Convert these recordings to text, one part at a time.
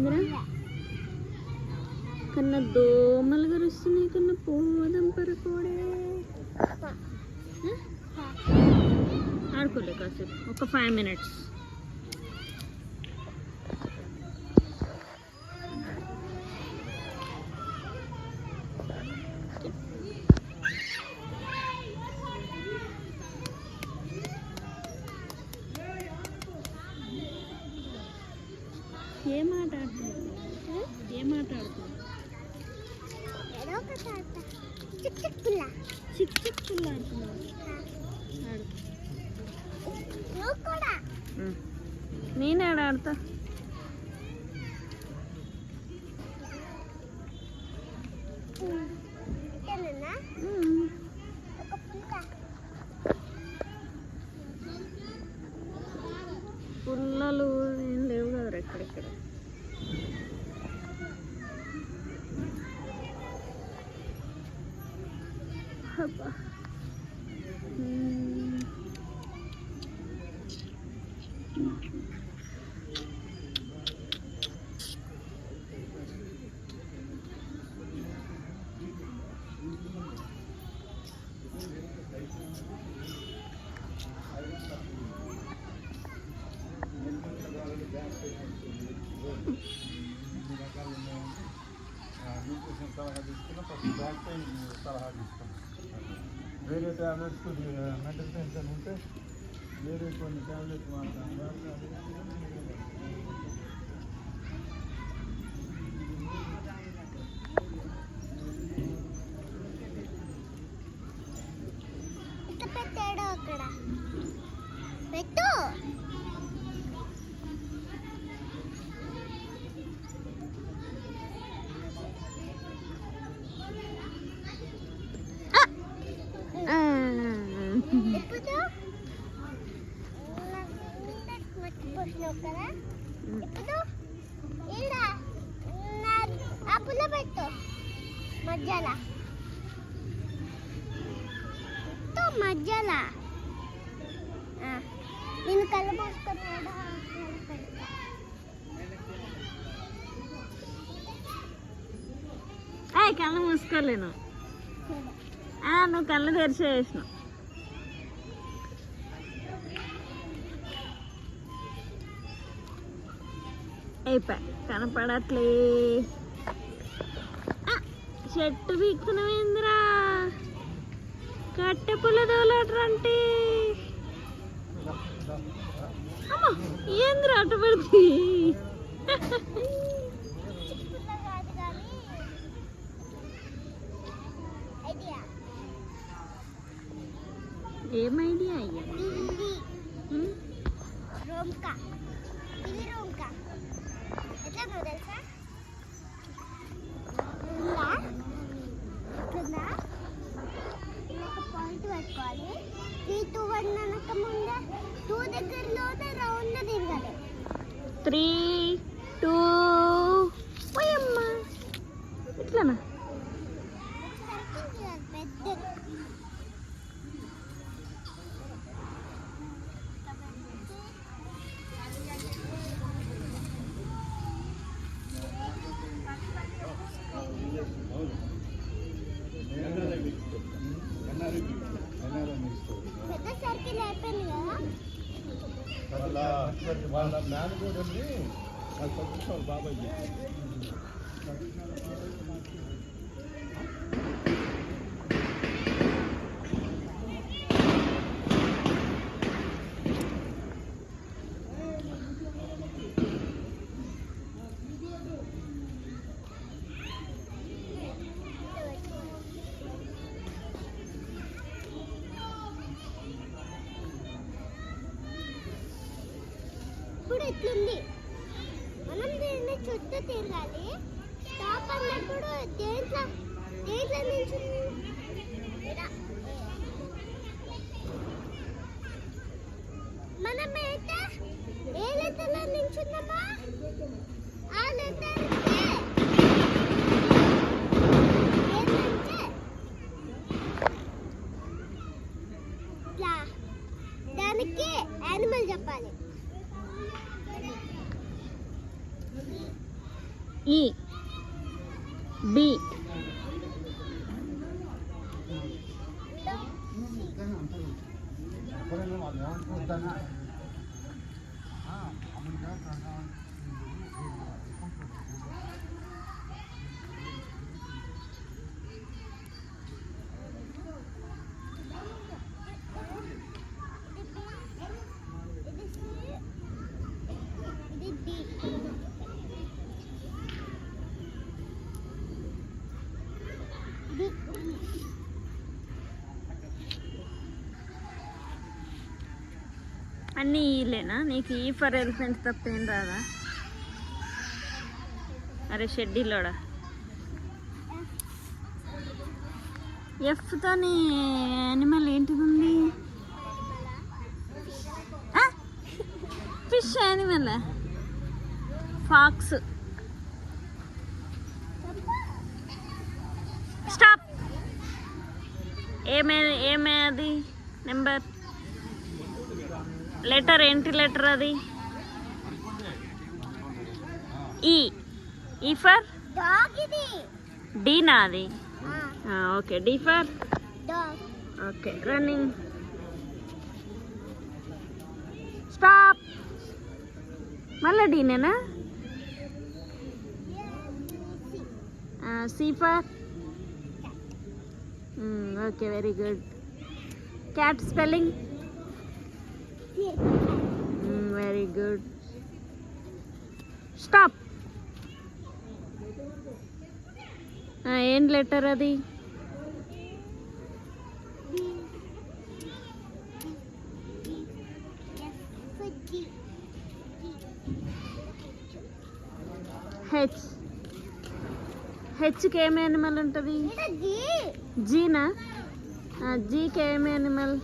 ఏంద్రా కన్నా దోమలు గరుస్తున్నాయి కన్నా పోదాం పరకోడే ఆడుకోలే కాసేపు ఒక 5 minutes. ఏం ఆట ఆడుతున్నావు? ఏం ఆట ఆడుతున్నావు? చిక్ చిక్ పుల్ల ఆడుతున్నావు. నేను ఆడ ఆడతా. పుల్లలు ఏం లేవు కదరా ఎక్కడెక్కడ. అబ్బా వేరే ట్యాబ్లెట్స్ మెంటల్ టెన్షన్ ఉంటే వేరే కొన్ని ట్యాబ్లెట్స్ వాడతాను. అక్కడ పెట్టు. కదా ఇప్పుడు ఈడ ఆ పుల్ల పెట్టు మధ్యల మధ్యల నేను కళ్ళు మూసుకున్నాడు. కళ్ళు మూసుకోలేను. నువ్వు కళ్ళు తెరిచేసినావు. అయిపోయి కనపడట్లే. చెట్టు పీక్కునవేంద్రా కట్టె పుల్ల తోలట్రంటే అమ్మ ఏంద్రా అటు పడితే ఏం ఐడియా అయ్యా? తెలుసా పాయింట్ పెట్టుకోవాలి. 3, 2, 1 అనక ముందే 2 దగ్గరలో రౌండ్ తిరగాలి. 3, 2 పోయమ్మా ఇట్లానా? పెద్ద సర్కిల్ అయిపోయింది కదా. వాళ్ళ మ్యాన్ కూడా బాబాయ్ ఇప్పుడు ఎట్లుంది? మనం దీన్ని చుట్టూ తిరగాలి. స్టాప్ అన్నప్పుడు దేంట్లో నుంచి మనం అయితే ఏ లెటర్లో నించున్నామో ఆ లెటర్ దానికి యానిమల్ చెప్పాలి. ఈ బి అన్నీ ఈలేనా? నీకు ఈ ఫర్ ఎలిఫెంట్ తప్ప ఏం రాదా? అరే షెడ్యూల్లోడా ఎఫ్తోని యానిమల్ ఏంటిది ఉంది? Fish animal, fox. స్టాప్. ఏమే అది నెంబర్ లెటర్ ఏంటి లెటర్ అది? ఈ ఫర్ డాగ్ ఇది. డీనా అది? Okay, D for dog. Okay, running. Stop. మళ్ళీ డీనేనా? C for okay, very good. Cat spelling? Very good. Stop. ఏం లెటర్ అది? హెచ్. హెచ్కి ఏమి యానిమల్ ఉంటుంది? జీనా? జీకి ఏమి యానిమల్?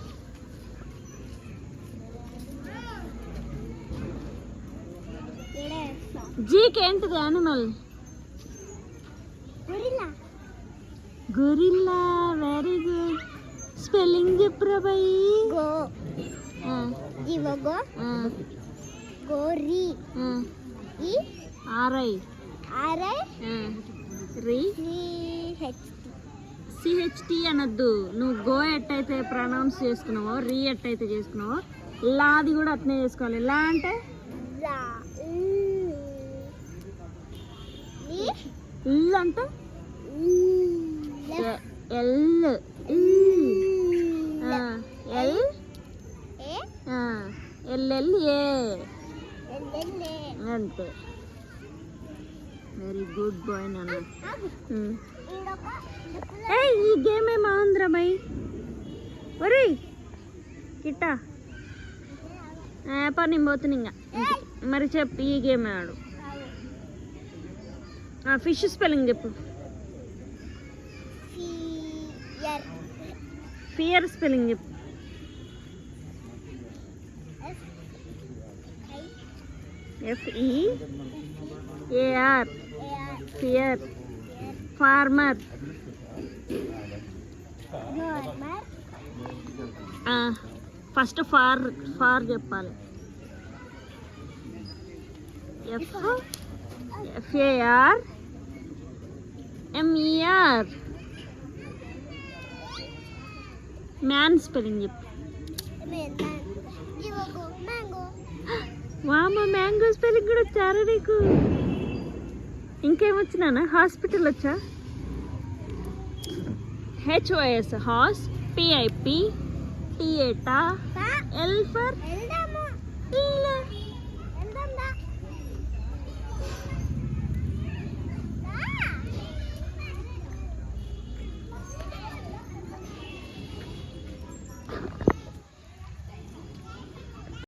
జీకి ఏంటిది animal? Gorilla. Very good. Spelling చెప్పురా బాయ్. గో. గో. గోరి. ఈ ఆర్ఐ. ఆర్ఐ. రీ. సిహెచ్టి అనద్దు. నువ్వు గో ఎట్టయితే ప్రొనౌన్స్ చేసుకున్నావో, రీ ఎట్టయితే చేసుకున్నావో, లాది కూడా అట్నే చేసుకోవాలి. లా అంటే ఇల్ అంటే ఎల్. ఎల్ ఎల్ఎల్ఏ అంతే. వెరీ గుడ్ బాయ్ నాన్న. ఈ గేమ్ ఏమో ఆంధ్రా బాయ్. ఒరే కిట్టా పని పోతుంది ఇంకా. మరి చెప్పు, ఈ గేమ్ ఆడు. ఫిష్ స్పెల్లింగ్ చెప్పు. ఫియర్ స్పెల్లింగ్ చెప్పు. FEAR. Fear. Farmer. First far చెప్పాలి. FAR MER. మ్యాన్ స్పెల్లింగ్ చెప్పు. వామ, మ్యాంగో స్పెల్లింగ్ కూడా వచ్చారా నీకు? ఇంకేమొచ్చినా? హాస్పిటల్ వచ్చా? HOS హాస్. PIP theatre. L for